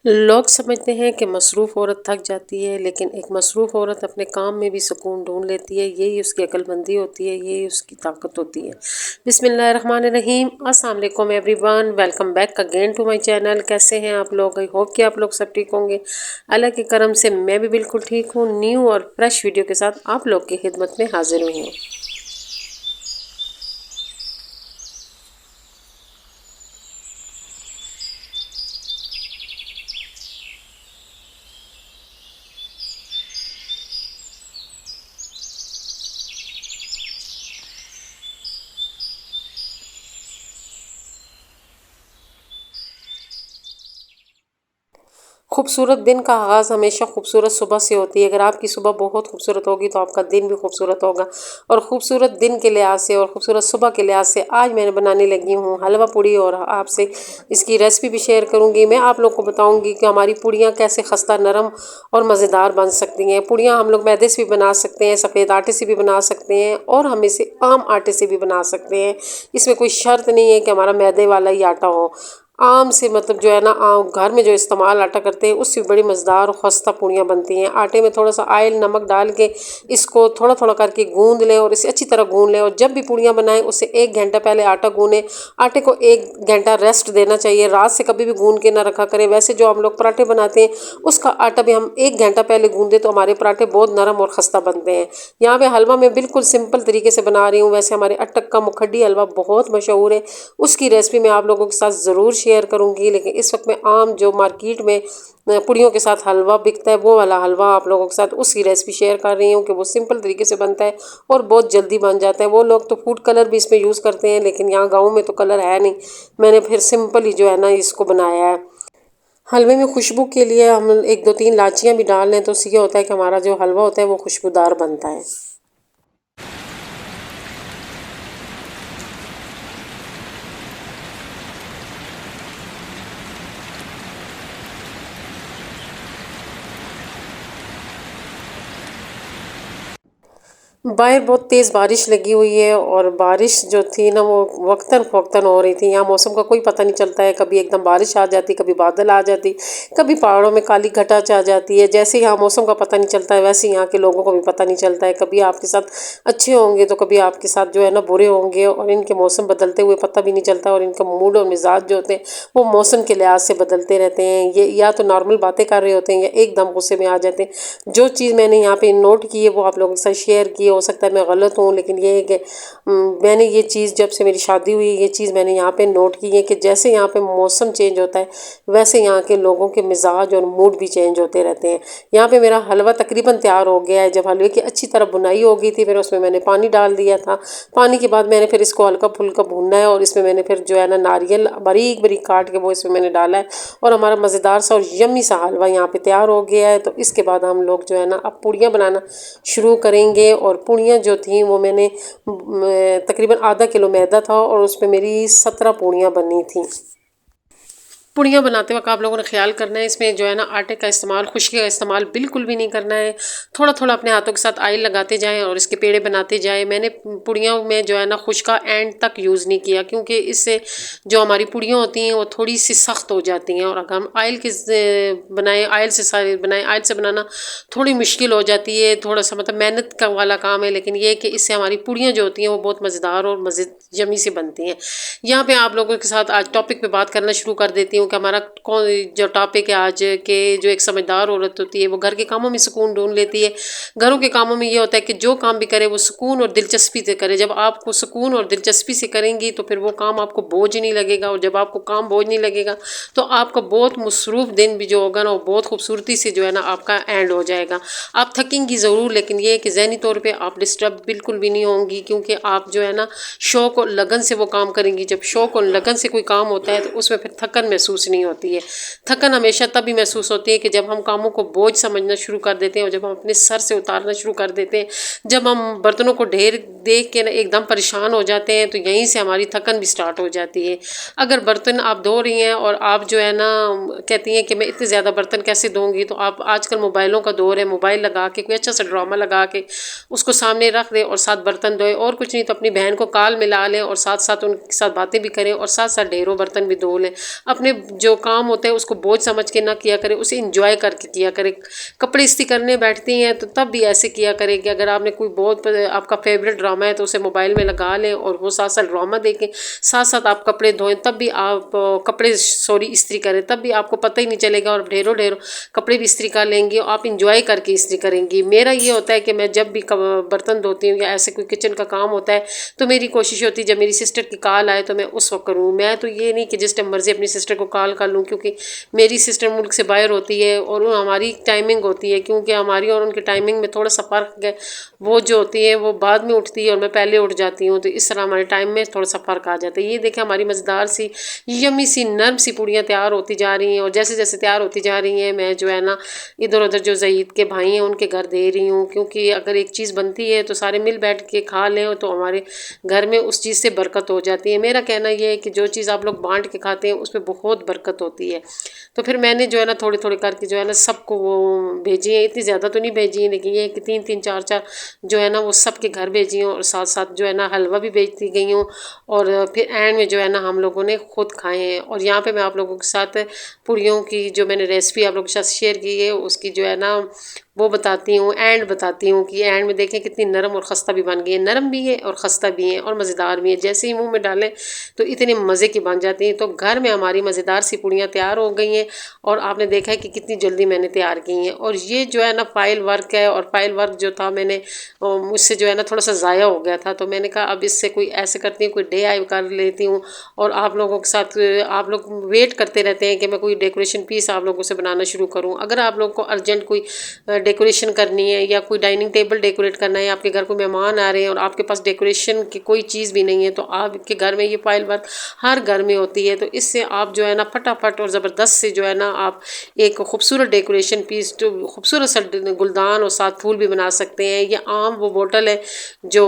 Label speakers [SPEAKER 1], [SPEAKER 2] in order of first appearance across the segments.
[SPEAKER 1] लोग समझते हैं कि मसरूफ़ औरत थक जाती है, लेकिन एक मसरूफ़ औरत अपने काम में भी सुकून ढूंढ लेती है। यही उसकी अक्लमंदी होती है, यही उसकी ताकत होती है। बिस्मिल्लाहिर्रहमानिर्रहीम। अस्सलाम वालेकुम everyone, welcome back again to my channel. कैसे हैं आप लोग? आई होप कि आप लोग सब ठीक होंगे। अल्लाह के करम से मैं भी बिल्कुल ठीक हूँ। न्यू और फ्रेश वीडियो के साथ आप लोग की खिदमत में हाजिर हुई हूँ। खूबसूरत दिन का आगाज़ हमेशा खूबसूरत सुबह से होती है। अगर आपकी सुबह बहुत खूबसूरत होगी तो आपका दिन भी खूबसूरत होगा। और खूबसूरत दिन के लिहाज से और खूबसूरत सुबह के लिहाज से आज मैंने बनाने लगी हूँ हलवा पूड़ी, और आपसे इसकी रेसिपी भी शेयर करूँगी। मैं आप लोग को बताऊँगी कि हमारी पूड़ियाँ कैसे खस्ता नरम और मज़ेदार बन सकती हैं। पूड़ियाँ हम लोग मैदे से भी बना सकते हैं, सफ़ेद आटे से भी बना सकते हैं, और हम इसे आम आटे से भी बना सकते हैं। इसमें कोई शर्त नहीं है कि हमारा मैदे वाला ही आटा हो। आम से मतलब जो है ना, घर में जो इस्तेमाल आटा करते हैं उससे बड़ी मज़ेदार और खस्ता पूड़ियाँ बनती हैं। आटे में थोड़ा सा ऑयल नमक डाल के इसको थोड़ा थोड़ा करके गूंद लें, और इसे अच्छी तरह गूंद लें। और जब भी पूड़ियाँ बनाएं उससे 1 घंटा पहले आटा गूनें। आटे को 1 घंटा रेस्ट देना चाहिए। रात से कभी भी गूंद के ना रखा करें। वैसे जो हम लोग पराठे बनाते हैं उसका आटा भी हम 1 घंटा पहले गूंदें तो हमारे पराठे बहुत नरम और खस्ता बनते हैं। यहाँ पे हलवा मैं बिल्कुल सिंपल तरीके से बना रही हूँ। वैसे हमारे अटक का मुखड्डी हलवा बहुत मशहूर है, उसकी रेसिपी मैं आप लोगों के साथ ज़रूर शेयर करूंगी। लेकिन इस वक्त मैं आम जो मार्केट में पुड़ियों के साथ हलवा बिकता है वो वाला हलवा आप लोगों के साथ उसकी रेसिपी शेयर कर रही हूँ कि वो सिंपल तरीके से बनता है और बहुत जल्दी बन जाता है। वो लोग तो फूड कलर भी इसमें यूज़ करते हैं, लेकिन यहाँ गाँव में तो कलर है नहीं। मैंने फिर सिंपल ही जो है ना इसको बनाया है। हलवे में खुशबू के लिए हम 1 2 3 इलायचियाँ भी डाल लें तो उससे ये होता है कि हमारा जो हलवा होता है वो खुशबूदार बनता है। बाहर बहुत तेज़ बारिश लगी हुई है, और बारिश जो थी ना वो वक्तन फ़वक्तन हो रही थी। यहाँ मौसम का कोई पता नहीं चलता है, कभी एकदम बारिश आ जाती, कभी बादल आ जाती, कभी पहाड़ों में काली घटा आ जाती है। जैसे यहाँ मौसम का पता नहीं चलता है वैसे यहाँ के लोगों को भी पता नहीं चलता है। कभी आपके साथ अच्छे होंगे तो कभी आपके साथ जो है ना बुरे होंगे, और इनके मौसम बदलते हुए पता भी नहीं चलता। और इनका मूड और मिजाज जो होते हैं वो मौसम के लिहाज से बदलते रहते हैं। ये या तो नॉर्मल बातें कर रहे होते हैं या एकदम गुस्से में आ जाते हैं। जो चीज़ मैंने यहाँ पे नोट की है वो आप लोगों के साथ शेयर की है। हो सकता है मैं गलत हूँ, लेकिन ये है कि मैंने ये चीज़ जब से मेरी शादी हुई है ये चीज़ मैंने यहाँ पे नोट की है कि जैसे यहाँ पे मौसम चेंज होता है वैसे यहाँ के लोगों के मिजाज और मूड भी चेंज होते रहते हैं। यहाँ पे मेरा हलवा तकरीबन तैयार हो गया है। जब हलवे की अच्छी तरह बुनाई हो गई थी फिर उसमें मैंने पानी डाल दिया था। पानी के बाद मैंने फिर इसको हल्का फुल्का भूनना है, और इसमें मैंने फिर जो है ना नारियल बारीक बारीक काट के वो इसमें मैंने डाला है, और हमारा मज़ेदार सा और यम्मी सा हलवा यहाँ पे तैयार हो गया है। तो इसके बाद हम लोग जो है ना अब पूड़ियाँ बनाना शुरू करेंगे। और पूड़ियाँ जो थी वो मैंने तकरीबन आधा किलो मैदा था और उसमें मेरी 17 पूड़ियाँ बनी थी। पूड़ियाँ बनाते वक्त आप लोगों ने ख्याल करना है इसमें जो है ना आटे का इस्तेमाल, खुशकी का इस्तेमाल बिल्कुल भी नहीं करना है। थोड़ा थोड़ा अपने हाथों के साथ ऑयल लगाते जाएं और इसके पेड़े बनाते जाएं। मैंने पूड़ियों में जो है ना खुशका एंड तक यूज़ नहीं किया, क्योंकि इससे जो हमारी पूड़ियाँ होती हैं वो थोड़ी सी सख्त हो जाती हैं। और अगर हम ऑयल के बनाएं, ऑयल से सारे बनाएं, ऑयल से बनाना थोड़ी मुश्किल हो जाती है, थोड़ा सा मतलब मेहनत का वाला काम है। लेकिन ये कि इससे हमारी पूड़ियाँ जो होती हैं वो बहुत मज़ेदार और मज़े यमी से बनती हैं। यहाँ पे आप लोगों के साथ आज टॉपिक पे बात करना शुरू कर देती हूँ कि हमारा कौन जो टॉपिक है आज के, जो एक समझदार औरत होती है वो घर के कामों में सुकून ढूंढ लेती है। घरों के कामों में ये होता है कि जो काम भी करे वो सुकून और दिलचस्पी से करे। जब आपको सुकून और दिलचस्पी से करेंगी तो फिर वो काम आपको बोझ नहीं लगेगा, और जब आपको काम बोझ नहीं लगेगा तो आपका बहुत मसरूफ़ दिन भी जो होगा ना वो बहुत खूबसूरती से जो है ना आपका एंड हो जाएगा। आप थकेंगी ज़रूर, लेकिन ये है कि ज़हनी तौर पर आप डिस्टर्ब बिल्कुल भी नहीं होंगी, क्योंकि आप जो है ना शौक़ और लगन से वो काम करेंगी। जब शौक़ और लगन से कोई काम होता है तो उसमें फिर थकन महसूस नहीं होती है। थकन हमेशा तभी महसूस होती है कि जब हम कामों को बोझ समझना शुरू कर देते हैं, और जब हम अपने सर से उतारना शुरू कर देते हैं, जब हम बर्तनों को ढेर देख के ना एकदम परेशान हो जाते हैं, तो यहीं से हमारी थकन भी स्टार्ट हो जाती है। अगर बर्तन आप धो रही हैं और आप जो है ना कहती हैं कि मैं इतने ज़्यादा बर्तन कैसे धोऊंगी, तो आप आजकल मोबाइलों का दौर है, मोबाइल लगा के कोई अच्छा सा ड्रामा लगा के उसको सामने रख दें और साथ बर्तन धोए। और कुछ नहीं तो अपनी बहन को कॉल मिला लें और साथ साथ उनके साथ बातें भी करें और साथ साथ ढेरों बर्तन भी धो लें। अपने जो काम होता है उसको बोझ समझ के ना किया करें, उसे इंजॉय करके किया करें। कपड़े इस्त्री करने बैठती हैं तो तब भी ऐसे किया करें कि अगर आपने कोई बहुत आपका फेवरेट ड्रामा है तो उसे मोबाइल में लगा लें और वो साथ साथ ड्रामा देखें, साथ साथ आप कपड़े धोएं, तब भी आप इस्त्री करें, तब भी आपको पता ही नहीं चलेगा और ढेरों ढेरों कपड़े भी इस्त्री कर लेंगी और आप इंजॉय करके इस्त्री करेंगी। मेरा ये होता है कि मैं जब भी बर्तन धोती हूँ या ऐसे कोई किचन का काम होता है तो मेरी कोशिश होती है जब मेरी सिस्टर की कॉल आए तो मैं उस वक्त करूँ। मैं तो ये नहीं कि जिस टाइम मर्जी अपनी सिस्टर को कॉल कर लूँ, क्योंकि मेरी सिस्टर मुल्क से बाहर होती है और हमारी टाइमिंग होती है, क्योंकि हमारी और उनकी टाइमिंग में थोड़ा सा फ़र्क है। वो जो होती है वो बाद में उठती है और मैं पहले उठ जाती हूँ, तो इस तरह हमारे टाइम में थोड़ा सा फ़र्क आ जाता है। ये देखें हमारी मज़ेदार सी यम्मी सी नरम सी पूड़ियाँ तैयार होती जा रही हैं और जैसे जैसे तैयार होती जा रही हैं मैं जो है ना इधर उधर जो ज़ईद के भाई हैं उनके घर दे रही हूँ, क्योंकि अगर एक चीज़ बनती है तो सारे मिल बैठ के खा लें तो हमारे घर में उस चीज़ से बरकत हो जाती है। मेरा कहना यह है कि जो चीज़ आप लोग बांट के खाते हैं उसमें बहुत बरकत होती है। तो फिर मैंने जो है ना थोड़ी थोड़ी करके जो है ना सबको वो भेजी है, इतनी ज़्यादा तो नहीं भेजी है लेकिन ये है कि 3-3 4-4 जो है ना वो सबके घर भेजी हूँ और साथ साथ जो है ना हलवा भी भेजती गई हूँ और फिर एंड में जो है ना हम लोगों ने खुद खाए हैं। और यहाँ पे मैं आप लोगों के साथ पूड़ियों की जो मैंने रेसिपी आप लोगों के साथ शेयर की है उसकी जो है ना वो बताती हूँ, एंड बताती हूँ कि एंड में देखें कितनी नरम और ख़स्ता भी बन गई है। नरम भी है और ख़स्ता भी है और मज़ेदार भी है, जैसे ही मुंह में डालें तो इतने मज़े की बन जाती हैं। तो घर में हमारी मज़ेदार सी पूड़ियाँ तैयार हो गई हैं और आपने देखा है कि कितनी जल्दी मैंने तैयार की हैं। और ये जो है ना फाइल वर्क है और फाइल वर्क जो था मैंने मुझसे जो है ना थोड़ा सा ज़ाया हो गया था, तो मैंने कहा अब इससे कोई ऐसे करती हूँ कोई DIY कर लेती हूँ और आप लोगों के साथ आप लोग वेट करते रहते हैं कि मैं कोई डेकोरेशन पीस आप लोगों से बनाना शुरू करूँ। अगर आप लोगों को अर्जेंट कोई डेकोरेशन करनी है या कोई डाइनिंग टेबल डेकोरेट करना है, आपके घर को मेहमान आ रहे हैं और आपके पास डेकोरेशन की कोई चीज़ भी नहीं है, तो आपके घर में ये फाइल वर्क हर घर में होती है। तो इससे आप जो है ना फटाफट और ज़बरदस्त से जो है ना आप एक खूबसूरत डेकोरेशन पीस जो खूबसूरत सा गुलदान और साथ फूल भी बना सकते हैं। ये आम वो बोतल है जो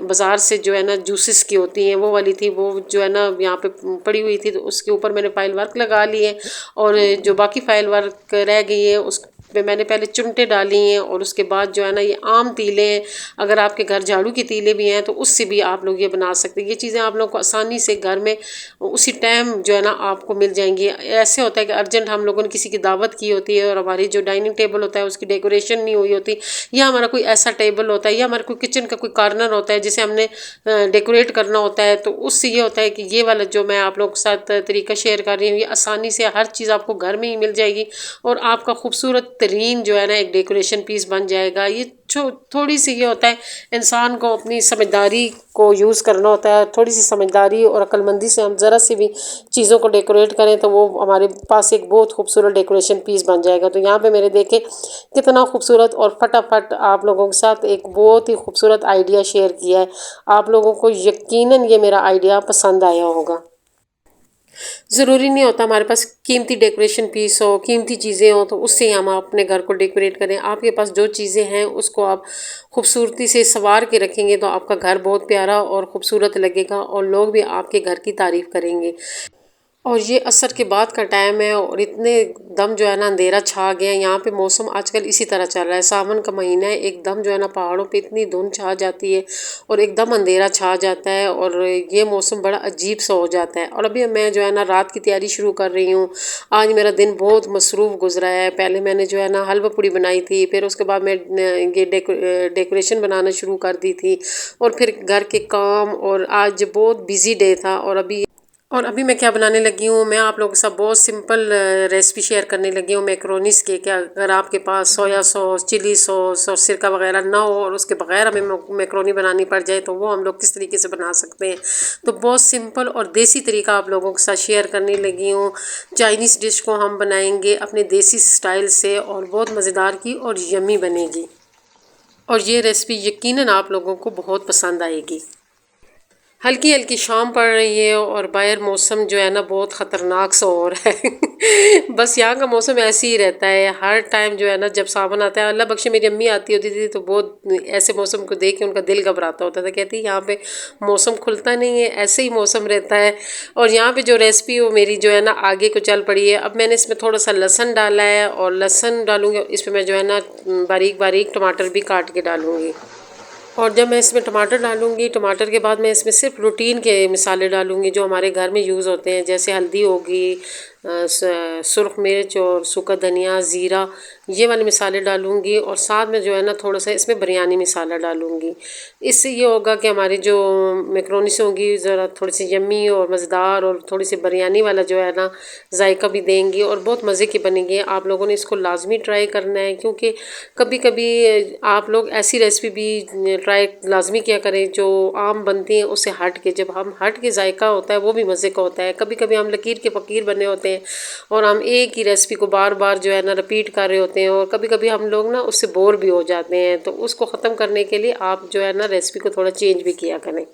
[SPEAKER 1] बाज़ार से जो है ना जूसेस की होती हैं वो वाली थी, वो जो है ना यहाँ पे पड़ी हुई थी, तो उसके ऊपर मैंने फाइल वर्क लगा लिए और जो बाकी फाइल वर्क रह गई है उस पे मैंने पहले चिमटे डाली हैं और उसके बाद जो है ना ये आम तीले हैं, अगर आपके घर झाड़ू की तीले भी हैं तो उससे भी आप लोग ये बना सकते हैं। ये चीज़ें आप लोग को आसानी से घर में उसी टाइम जो है ना आपको मिल जाएंगी। ऐसे होता है कि अर्जेंट हम लोगों ने किसी की दावत की होती है और हमारी जो डाइनिंग टेबल होता है उसकी डेकोरेशन नहीं हुई होती, या हमारा कोई ऐसा टेबल होता है या हमारा कोई किचन का कोई कॉर्नर होता है जिसे हमने डेकोरेट करना होता है, तो उससे ये होता है कि ये वाला जो मैं आप लोग के साथ तरीका शेयर कर रही हूँ ये आसानी से हर चीज़ आपको घर में ही मिल जाएगी और आपका खूबसूरत तरीन जो है ना एक डेकोरेशन पीस बन जाएगा। ये थोड़ी सी ये होता है इंसान को अपनी समझदारी को यूज़ करना होता है, थोड़ी सी समझदारी और अक्लमंदी से हम ज़रा सी भी चीज़ों को डेकोरेट करें तो वो हमारे पास एक बहुत खूबसूरत डेकोरेशन पीस बन जाएगा। तो यहाँ पे मेरे देखें कितना खूबसूरत और फटाफट आप लोगों के साथ एक बहुत ही खूबसूरत आइडिया शेयर किया है। आप लोगों को यकीनन ये मेरा आइडिया पसंद आया होगा। ज़रूरी नहीं होता हमारे पास कीमती डेकोरेशन पीस हो, कीमती चीज़ें हो तो उससे हम अपने घर को डेकोरेट करें। आपके पास जो चीज़ें हैं उसको आप खूबसूरती से संवार के रखेंगे तो आपका घर बहुत प्यारा और ख़ूबसूरत लगेगा और लोग भी आपके घर की तारीफ़ करेंगे। और ये असर के बाद का टाइम है और इतने दम जो है ना अंधेरा छा गया है। यहाँ पे मौसम आजकल इसी तरह चल रहा है, सावन का महीना है, एकदम जो है ना पहाड़ों पे इतनी धुंध छा जाती है और एकदम अंधेरा छा जाता है और ये मौसम बड़ा अजीब सा हो जाता है। और अभी मैं जो है ना रात की तैयारी शुरू कर रही हूँ। आज मेरा दिन बहुत मसरूफ़ गुजरा है। पहले मैंने जो है ना हलवा पूड़ी बनाई थी, फिर उसके बाद मैं ये डेकोरेशन बनाना शुरू कर दी थी और फिर घर के काम, और आज बहुत बिज़ी डे था। और अभी मैं क्या बनाने लगी हूँ, मैं आप लोगों के साथ बहुत सिंपल रेसिपी शेयर करने लगी हूँ मैक्रोनीस के। क्या अगर आपके पास सोया सॉस, चिली सॉस और सिरका वगैरह ना हो और उसके बगैर हमें मैक्रोनी बनानी पड़ जाए तो वो हम लोग किस तरीके से बना सकते हैं। तो बहुत सिंपल और देसी तरीका आप लोगों के साथ शेयर करने लगी हूँ। चाइनीज़ डिश को हम बनाएंगे अपने देसी स्टाइल से और बहुत मज़ेदार की और यम्मी बनेगी और ये रेसिपी यकीनन आप लोगों को बहुत पसंद आएगी। हल्की हल्की शाम पड़ रही है और बाहर मौसम जो है ना बहुत ख़तरनाक सा हो रहा है बस यहाँ का मौसम ऐसे ही रहता है हर टाइम जो है ना। जब सावन आता है, अल्लाह बख्शे मेरी अम्मी आती होती थी तो बहुत ऐसे मौसम को देख के उनका दिल घबराता होता था, कहती यहाँ पे मौसम खुलता नहीं है, ऐसे ही मौसम रहता है। और यहाँ पे जो रेसिपी वो मेरी जो है ना आगे को चल पड़ी है। अब मैंने इसमें थोड़ा सा लहसुन डाला है और लहसुन डालूँगी, इस पर मैं जो है ना बारीक बारीक टमाटर भी काट के डालूँगी। और जब मैं इसमें टमाटर डालूँगी, टमाटर के बाद मैं इसमें सिर्फ रूटीन के मसाले डालूँगी जो हमारे घर में यूज़ होते हैं, जैसे हल्दी होगी, सुरख मिर्च और सूखा धनिया, ज़ीरा, ये वाले मसाले डालूँगी। और साथ में जो है ना थोड़ा सा इसमें बिरयानी मसाला डालूँगी। इससे ये होगा कि हमारी जो मैक्रोनीस होंगी ज़रा थोड़ी सी यम्मी और मज़ेदार और थोड़ी सी बिरयानी वाला जो है ना जायका भी देंगी और बहुत मज़े की बनेंगी। आप लोगों ने इसको लाजमी ट्राई करना है, क्योंकि कभी कभी आप लोग ऐसी रेसिपी भी ट्राई लाजमी किया करें जो आम बनती हैं उससे हट के। जब हम हट के जायका होता है वो भी मज़े का होता है। कभी कभी हम लकीर के फ़कीर बने होते हैं और हम एक ही रेसिपी को बार बार जो है ना रिपीट कर रहे होते हैं, और कभी कभी हम लोग ना उससे बोर भी हो जाते हैं। तो उसको ख़त्म करने के लिए आप जो है ना रेसिपी को थोड़ा चेंज भी किया करें।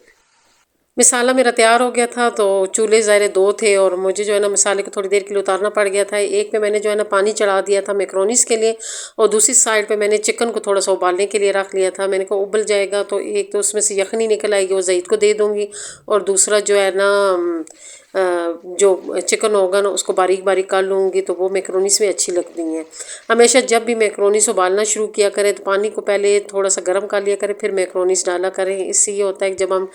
[SPEAKER 1] मसाला मेरा तैयार हो गया था, तो चूल्हे ज़ाहिर दो थे और मुझे जो है ना मसाले को थोड़ी देर के लिए उतारना पड़ गया था। एक पे मैंने जो है ना पानी चढ़ा दिया था मैक्रोनीस के लिए, और दूसरी साइड पे मैंने चिकन को थोड़ा सा उबालने के लिए रख लिया था। मैंने कहा उबल जाएगा तो एक तो उसमें से यखनी निकल आएगी, वो ज़ईद को दे दूँगी, और दूसरा जो है ना जो चिकन होगा ना उसको बारीक बारीक कर लूँगी, तो वो मैक्रोनीस में अच्छी लगती हैं। हमेशा जब भी मैक्रोनीस उबालना शुरू किया करें तो पानी को पहले थोड़ा सा गर्म कर लिया करें, फिर मैक्रोनीस डाला करें। इससे ये होता है कि जब हम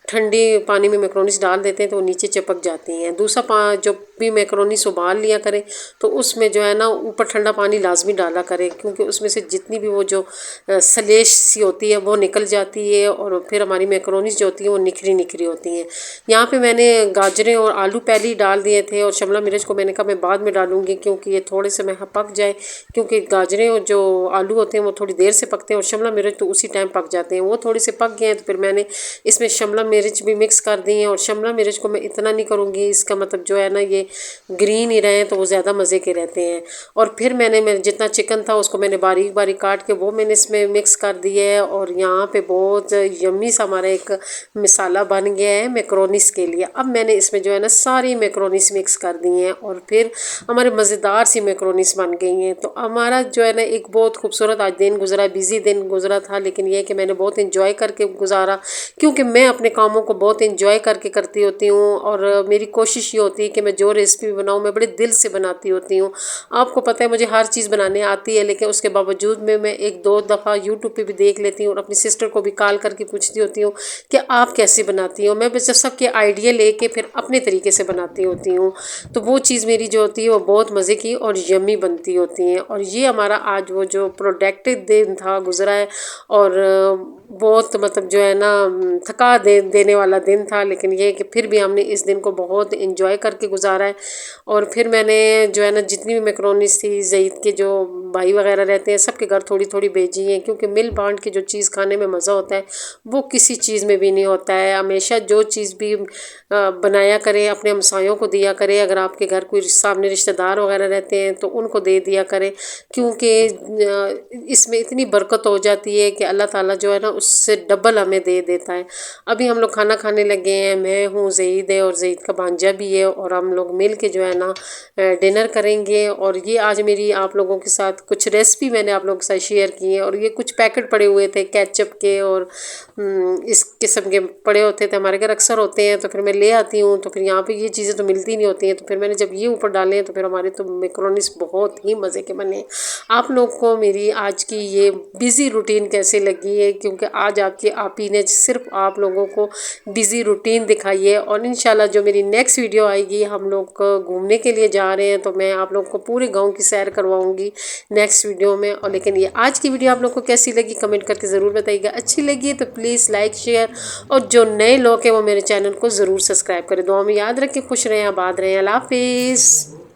[SPEAKER 1] ठंडे पानी में मैक्रोनीस डाल देते हैं तो वो नीचे चिपक जाती हैं। दूसरा जो भी मैक्रोनीस उबाल लिया करें तो उसमें जो है ना ऊपर ठंडा पानी लाजमी डाला करें, क्योंकि उसमें से जितनी भी वो जो सलेश सी होती है वो निकल जाती है, और फिर हमारी मैक्रोनीस जो होती है वो निखरी निखरी होती हैं। यहाँ पे मैंने गाजरें और आलू पहले ही डाल दिए थे, और शिमला मिर्च को मैंने कहा मैं बाद में डालूंगी क्योंकि ये थोड़े से मैं पक जाए, क्योंकि गाजरें और जो आलू होते हैं वो थोड़ी देर से पकते हैं और शिमला मिर्च तो उसी टाइम पक जाते हैं। वो थोड़े से पक गए हैं तो फिर मैंने इसमें शिमला मिर्च भी मिक्स कर दी है। और शिमला मिर्च को मैं इतना नहीं करूँगी, इसका मतलब जो है ना ये ग्रीन ही रहे तो वो ज़्यादा मज़े के रहते हैं। और फिर मैंने जितना चिकन था उसको मैंने बारीक बारीक काट के वो मैंने इसमें मिक्स कर दिया है, और यहाँ पे बहुत यम्मी सा हमारा एक मसाला बन गया है मैक्रोनीस के लिए। अब मैंने इसमें जो है ना सारी मैक्रोनीस मिक्स कर दी हैं और फिर हमारे मज़ेदार सी मैक्रोनीस बन गई हैं। तो हमारा जो है ना एक बहुत खूबसूरत आज दिन गुजरा, बिज़ी दिन गुजरा था, लेकिन यह कि मैंने बहुत इंजॉय करके गुजारा, क्योंकि मैं अपने कामों को बहुत इंजॉय करके करती होती हूँ। और मेरी कोशिश ये होती है कि मैं जो रेसिपी बनाऊँ मैं बड़े दिल से बनाती होती हूँ। आपको पता है मुझे हर चीज़ बनाने आती है, लेकिन उसके बावजूद में मैं एक दो दफ़ा यूट्यूब पे भी देख लेती हूँ और अपनी सिस्टर को भी कॉल करके पूछती होती हूँ कि आप कैसे बनाती हो। मैं बस सबके आइडिया लेके फिर अपने तरीके से बनाती होती हूँ, तो वो चीज़ मेरी जो होती है वो बहुत मज़े की और यम्मी बनती होती हैं। और ये हमारा आज वो जो प्रोडक्टिव दिन था गुजरा है, और बहुत मतलब जो है ना थका देने वाला दिन था, लेकिन ये कि फिर भी हमने इस दिन को बहुत इंजॉय करके गुजारा है। और फिर मैंने जो है ना जितनी भी मैक्रोनीस थी ज़ईद के जो भाई वगैरह रहते हैं सबके घर थोड़ी थोड़ी भेजी हैं, क्योंकि मिल बांट के जो चीज़ खाने में मज़ा होता है वो किसी चीज़ में भी नहीं होता है। हमेशा जो चीज़ भी बनाया करें अपने हमसायों को दिया करें। अगर आपके घर कोई सामने रिश्तेदार वगैरह रहते हैं तो उनको दे दिया करें, क्योंकि इसमें इतनी बरकत हो जाती है कि अल्लाह ताला जो है ना उससे डबल हमें दे देता है। अभी हम लोग खाना खाने लगे हैं, मैं हूँ, ज़ईद है और ज़ईद का भांजा भी है, और हम लोग मिल के जो है ना डिनर करेंगे। और ये आज मेरी आप लोगों के साथ कुछ रेसिपी मैंने आप लोगों के साथ शेयर की है। और ये कुछ पैकेट पड़े हुए थे केचप के और इस किस्म के पड़े होते थे, हमारे घर अक्सर होते हैं, तो फिर मैं ले आती हूँ। तो फिर यहाँ पे ये चीज़ें तो मिलती नहीं होती हैं, तो फिर मैंने जब ये ऊपर डाले हैं तो फिर हमारे तो मैक्रोनीस बहुत ही मज़े के बने। आप लोग को मेरी आज की ये बिज़ी रूटीन कैसे लगी है, क्योंकि आज आपकी आपी ने सिर्फ आप लोगों को बिज़ी रूटीन दिखाई है। और इंशाल्लाह जो मेरी नेक्स्ट वीडियो आएगी, हम लोग घूमने के लिए जा रहे हैं, तो मैं आप लोग को पूरे गाँव की सैर करवाऊँगी नेक्स्ट वीडियो में। और लेकिन ये आज की वीडियो आप लोग को कैसी लगी कमेंट करके ज़रूर बताइएगा। अच्छी लगी तो प्लीज़ लाइक शेयर, और जो नए लोग हैं वो मेरे चैनल को ज़रूर सब्सक्राइब करें। दुआ में याद रखें, खुश रहें, आबाद रहें। अल्लाह हाफिज़।